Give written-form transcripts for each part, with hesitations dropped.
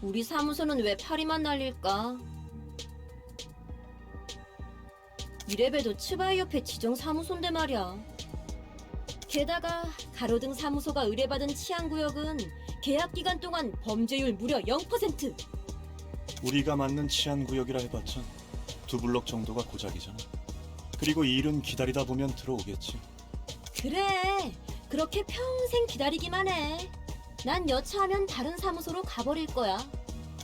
우리 사무소는 왜 파리만 날릴까? 이래봬도 츠바이 옆에 지정 사무소인데 말이야. 게다가 가로등 사무소가 의뢰받은 치안구역은 계약 기간 동안 범죄율 무려 0%. 우리가 맞는 치안구역이라 해봤자 두 블록 정도가 고작이잖아. 그리고 이 일은 기다리다 보면 들어오겠지. 그래, 그렇게 평생 기다리기만 해. 난 여차하면 다른 사무소로 가버릴 거야.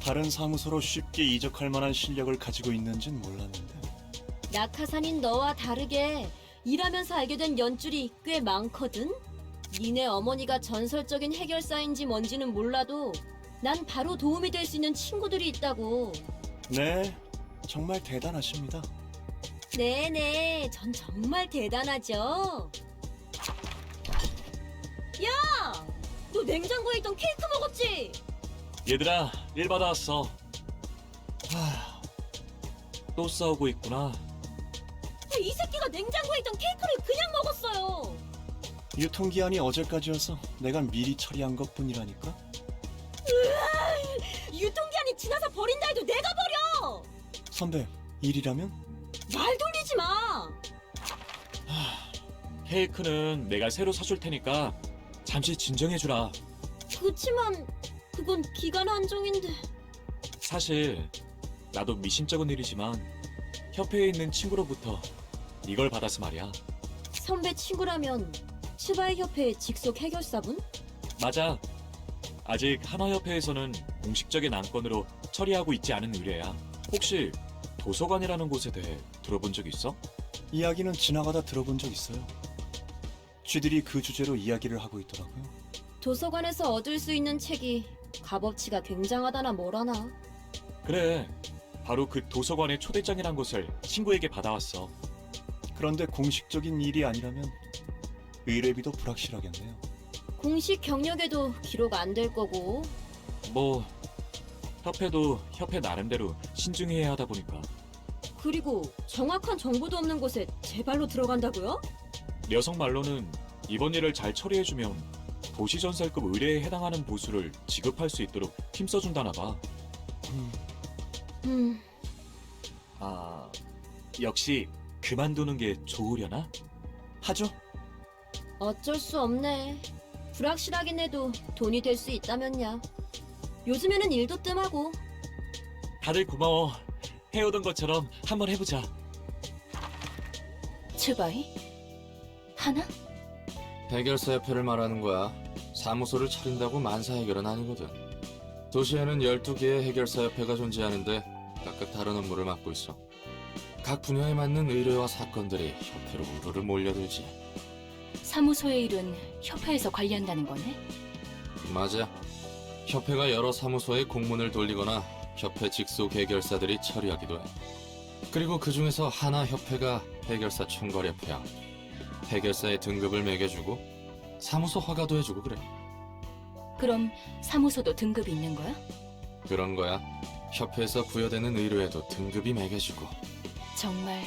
다른 사무소로 쉽게 이적할 만한 실력을 가지고 있는진 몰랐는데. 낙하산인 너와 다르게 일하면서 알게 된 연줄이 꽤 많거든? 니네 어머니가 전설적인 해결사인지 뭔지는 몰라도 난 바로 도움이 될 수 있는 친구들이 있다고. 네, 정말 대단하십니다. 네네, 전 정말 대단하죠? 야! 너 냉장고에 있던 케이크 먹었지? 얘들아, 일 받아왔어. 또 싸우고 있구나. 이 새끼가 냉장고에 있던 케이크를 그냥 먹었어요. 유통기한이 어제까지여서 내가 미리 처리한 것뿐이라니까. 유통기한이 지나서 버린다 해도 내가 버려! 선배, 일이라면? 말 돌리지 마! 케이크는 내가 새로 사줄 테니까 잠시 진정해주라. 그치만 그건 기간 한정인데. 사실 나도 미심쩍은 일이지만 협회에 있는 친구로부터 이걸 받아서 말이야. 선배 친구라면 츠바이 협회의 직속 해결사분? 맞아. 아직 한화협회에서는 공식적인 안건으로 처리하고 있지 않은 의뢰야. 혹시 도서관이라는 곳에 대해 들어본 적 있어? 이야기는 지나가다 들어본 적 있어요. 쥐들이 그 주제로 이야기를 하고 있더라고요. 도서관에서 얻을 수 있는 책이 값어치가 굉장하다나 뭐라나. 그래. 바로 그 도서관의 초대장이란 것을 친구에게 받아왔어. 그런데 공식적인 일이 아니라면 의뢰비도 불확실하겠네요. 공식 경력에도 기록 안 될 거고. 뭐 협회도 협회 나름대로 신중해야 하다 보니까. 그리고 정확한 정보도 없는 곳에 제 발로 들어간다고요? 녀석 말로는 이번 일을 잘 처리해주면 도시전설급 의뢰에 해당하는 보수를 지급할 수 있도록 힘써준다나 봐. 음, 아, 역시 그만두는 게 좋으려나? 하죠. 어쩔 수 없네. 불확실하긴 해도 돈이 될 수 있다면야. 요즘에는 일도 뜸하고. 다들 고마워. 해오던 것처럼 한번 해보자. 츠바이? 하나? 해결사 협회를 말하는 거야. 사무소를 차린다고 만사 해결은 아니거든. 도시에는 12개의 해결사 협회가 존재하는데 각각 다른 업무를 맡고 있어. 각 분야에 맞는 의뢰와 사건들이 협회로 우르르 몰려들지. 사무소의 일은 협회에서 관리한다는 거네? 맞아. 협회가 여러 사무소에 공문을 돌리거나 협회 직속 해결사들이 처리하기도 해. 그리고 그 중에서 하나 협회가 해결사 총괄협회야. 해결사의 등급을 매겨주고 사무소 허가도 해주고 그래. 그럼 사무소도 등급이 있는 거야? 그런 거야. 협회에서 부여되는 의뢰에도 등급이 매겨지고. 정말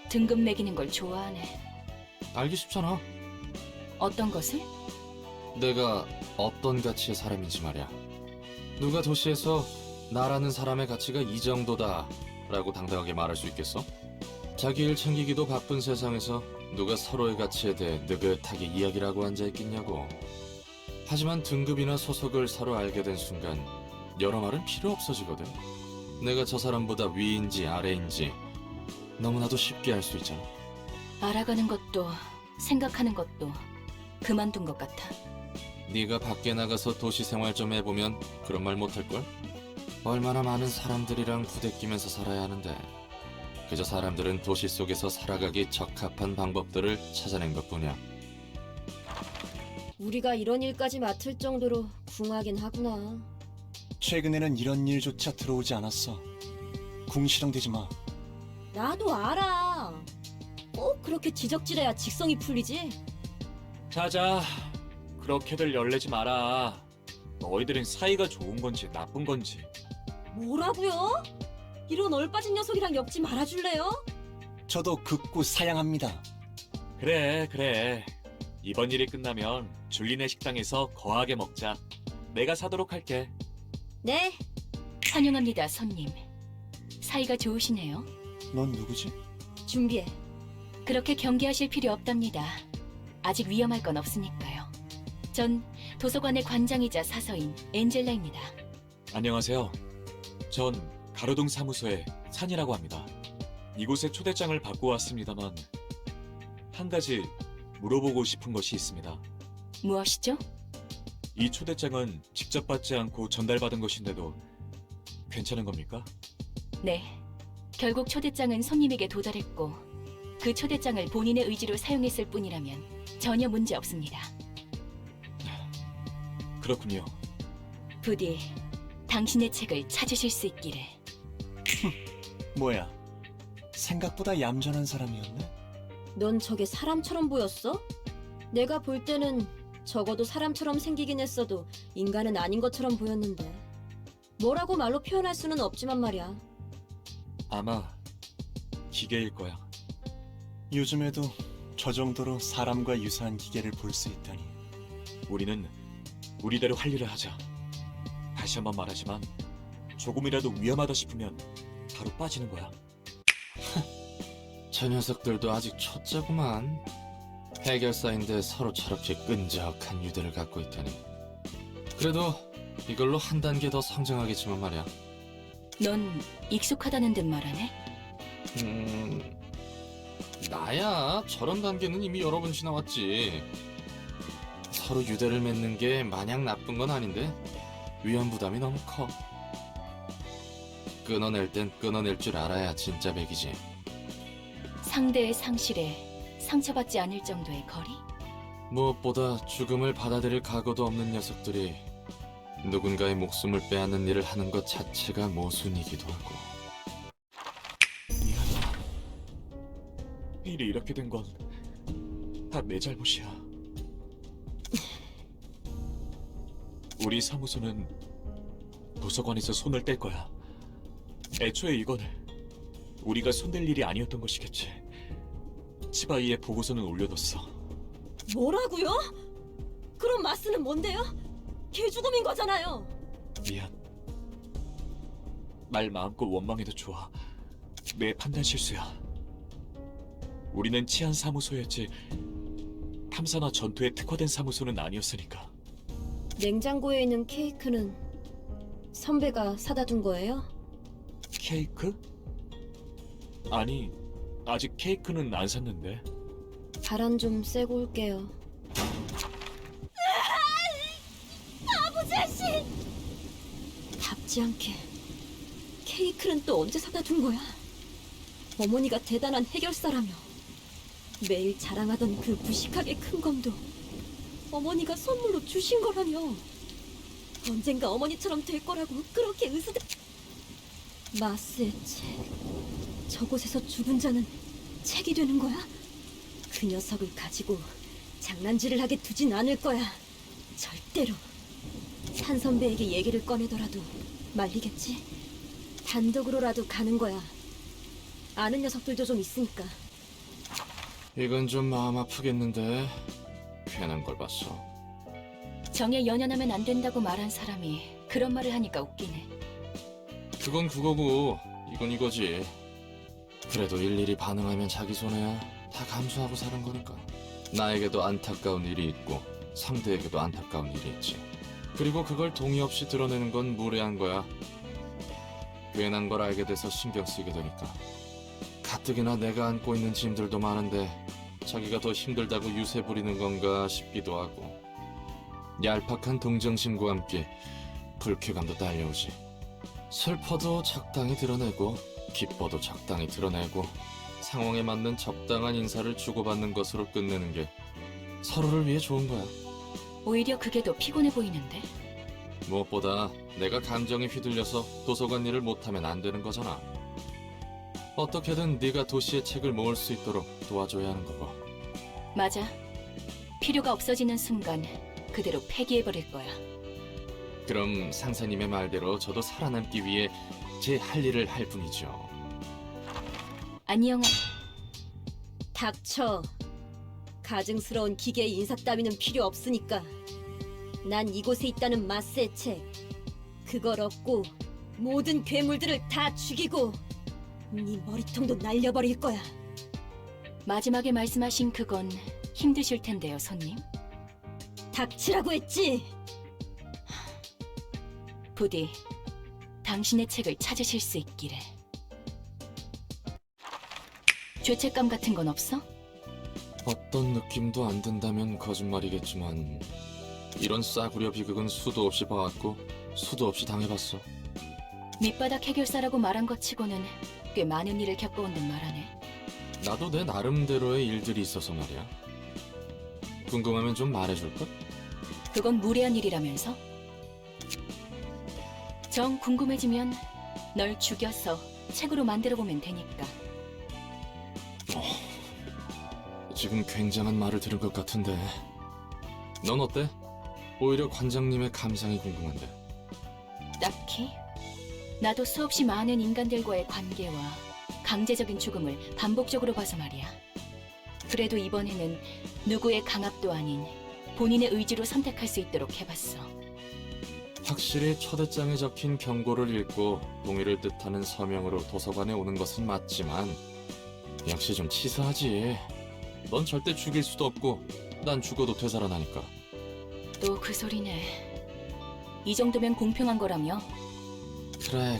등급 매기는 걸 좋아하네. 알기 쉽잖아. 어떤 것을? 내가 어떤 가치의 사람인지 말이야. 누가 도시에서 나라는 사람의 가치가 이 정도다 라고 당당하게 말할 수 있겠어? 자기 일 챙기기도 바쁜 세상에서 누가 서로의 가치에 대해 느긋하게 이야기를 하고 앉아있겠냐고. 하지만 등급이나 소속을 서로 알게 된 순간 여러 말은 필요 없어지거든. 내가 저 사람보다 위인지 아래인지 너무나도 쉽게 알 수 있잖아. 알아가는 것도 생각하는 것도 그만둔 것 같아. 네가 밖에 나가서 도시 생활 좀 해보면 그런 말 못할걸? 얼마나 많은 사람들이랑 부대끼면서 살아야 하는데 그저 사람들은 도시 속에서 살아가기 적합한 방법들을 찾아낸 것뿐이야. 우리가 이런 일까지 맡을 정도로 궁하긴 하구나. 최근에는 이런 일조차 들어오지 않았어. 궁시렁대지 마. 나도 알아. 꼭 그렇게 지적질해야 직성이 풀리지? 자자, 그렇게들 열내지 마라. 너희들은 사이가 좋은 건지 나쁜 건지. 뭐라고요? 이런 얼빠진 녀석이랑 엮지 말아줄래요? 저도 극구 사양합니다. 그래. 이번 일이 끝나면 줄리네 식당에서 거하게 먹자. 내가 사도록 할게. 네, 환영합니다, 손님. 사이가 좋으시네요. 넌 누구지? 준비해. 그렇게 경계하실 필요 없답니다. 아직 위험할 건 없으니까요. 전 도서관의 관장이자 사서인 엔젤라입니다. 안녕하세요. 전 가로등 사무소의 산이라고 합니다. 이곳에 초대장을 받고 왔습니다만 한 가지 물어보고 싶은 것이 있습니다. 무엇이죠? 이 초대장은 직접 받지 않고 전달받은 것인데도 괜찮은 겁니까? 네. 결국 초대장은 손님에게 도달했고 그 초대장을 본인의 의지로 사용했을 뿐이라면 전혀 문제 없습니다. 그렇군요. 부디 당신의 책을 찾으실 수 있기를. 뭐야? 생각보다 얌전한 사람이었네? 넌 저게 사람처럼 보였어? 내가 볼 때는 적어도 사람처럼 생기긴 했어도 인간은 아닌 것처럼 보였는데. 뭐라고 말로 표현할 수는 없지만 말이야. 아마 기계일 거야. 요즘에도 저 정도로 사람과 유사한 기계를 볼 수 있다니. 우리는 우리대로 할 일을 하자. 다시 한번 말하지만 조금이라도 위험하다 싶으면 바로 빠지는 거야. 저 녀석들도 아직 초짜구만. 해결사인데 서로 저렇게 끈적한 유대를 갖고 있다니. 그래도 이걸로 한 단계 더 성장하겠지만 말이야. 넌 익숙하다는 듯 말하네? 나야 저런 단계는 이미 여러 번 지나왔지. 서로 유대를 맺는 게 마냥 나쁜 건 아닌데 위험 부담이 너무 커. 끊어낼 땐 끊어낼 줄 알아야 진짜 백이지. 상대의 상실에 상처받지 않을 정도의 거리? 무엇보다 죽음을 받아들일 각오도 없는 녀석들이 누군가의 목숨을 빼앗는 일을 하는 것 자체가 모순이기도 하고. 미안하다. 일이 이렇게 된 건 다 내 잘못이야. 우리 사무소는 도서관에서 손을 뗄 거야. 애초에 이건 우리가 손댈 일이 아니었던 것이겠지. 치바이의 보고서는 올려뒀어. 뭐라고요? 그럼 마스는 뭔데요? 개죽음인 거잖아요. 미안. 말 마음껏 원망해도 좋아. 내 판단 실수야. 우리는 치안 사무소였지 탐사나 전투에 특화된 사무소는 아니었으니까. 냉장고에 있는 케이크는 선배가 사다 둔 거예요? 케이크? 아니, 아직 케이크는 안 샀는데. 바람 좀 쐬고 올게요. 바보 자식! 답지 않게 케이크는 또 언제 사다 둔 거야? 어머니가 대단한 해결사라며 매일 자랑하던 그 무식하게 큰 검도 어머니가 선물로 주신 거라며. 언젠가 어머니처럼 될 거라고 그렇게 으스대. 마스의 책. 저곳에서 죽은 자는 책이 되는 거야? 그 녀석을 가지고 장난질을 하게 두진 않을 거야. 절대로. 산 선배에게 얘기를 꺼내더라도 말리겠지? 단독으로라도 가는 거야. 아는 녀석들도 좀 있으니까. 이건 좀 마음 아프겠는데. 괜한 걸 봤어. 정에 연연하면 안 된다고 말한 사람이 그런 말을 하니까 웃기네. 그건 그거고 이건 이거지. 그래도 일일이 반응하면 자기 손해야. 다 감수하고 사는 거니까. 나에게도 안타까운 일이 있고 상대에게도 안타까운 일이 있지. 그리고 그걸 동의 없이 드러내는 건 무례한 거야. 괜한 걸 알게 돼서 신경 쓰게 되니까. 가뜩이나 내가 안고 있는 짐들도 많은데 자기가 더 힘들다고 유세 부리는 건가 싶기도 하고. 얄팍한 동정심과 함께 불쾌감도 딸려오지. 슬퍼도 적당히 드러내고 기뻐도 적당히 드러내고 상황에 맞는 적당한 인사를 주고받는 것으로 끝내는 게 서로를 위해 좋은 거야. 오히려 그게 더 피곤해 보이는데? 무엇보다 내가 감정에 휘둘려서 도서관 일을 못하면 안 되는 거잖아. 어떻게든 네가 도시의 책을 모을 수 있도록 도와줘야 하는 거고. 맞아. 필요가 없어지는 순간 그대로 폐기해버릴 거야. 그럼 상사님의 말대로 저도 살아남기 위해 제 할 일을 할 뿐이죠. 안녕. 닥쳐. 가증스러운 기계의 인사 따위는 필요 없으니까. 난 이곳에 있다는 마스의 책. 그걸 얻고 모든 괴물들을 다 죽이고 네 머리통도 날려버릴 거야. 마지막에 말씀하신 그건 힘드실 텐데요, 손님. 닥치라고 했지. 부디 당신의 책을 찾으실 수 있기를. 죄책감 같은 건 없어? 어떤 느낌도 안 든다면 거짓말이겠지만 이런 싸구려 비극은 수도 없이 봐왔고 수도 없이 당해봤어. 밑바닥 해결사라고 말한 것 치고는 꽤 많은 일을 겪어온 듯 말하네. 나도 내 나름대로의 일들이 있어서 말이야. 궁금하면 좀 말해줄까? 그건 무례한 일이라면서? 정 궁금해지면 널 죽여서 책으로 만들어보면 되니까. 지금 굉장한 말을 들은 것 같은데 넌 어때? 오히려 관장님의 감상이 궁금한데. 딱히? 나도 수없이 많은 인간들과의 관계와 강제적인 죽음을 반복적으로 봐서 말이야. 그래도 이번에는 누구의 강압도 아닌 본인의 의지로 선택할 수 있도록 해봤어. 확실히 초대장에 적힌 경고를 읽고 동의를 뜻하는 서명으로 도서관에 오는 것은 맞지만 역시 좀 치사하지. 넌 절대 죽일 수도 없고 난 죽어도 되살아나니까. 또 그 소리네. 이 정도면 공평한 거라며?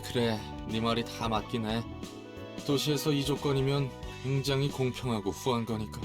그래 네 말이 다 맞긴 해. 도시에서 이 조건이면 굉장히 공평하고 후한 거니까.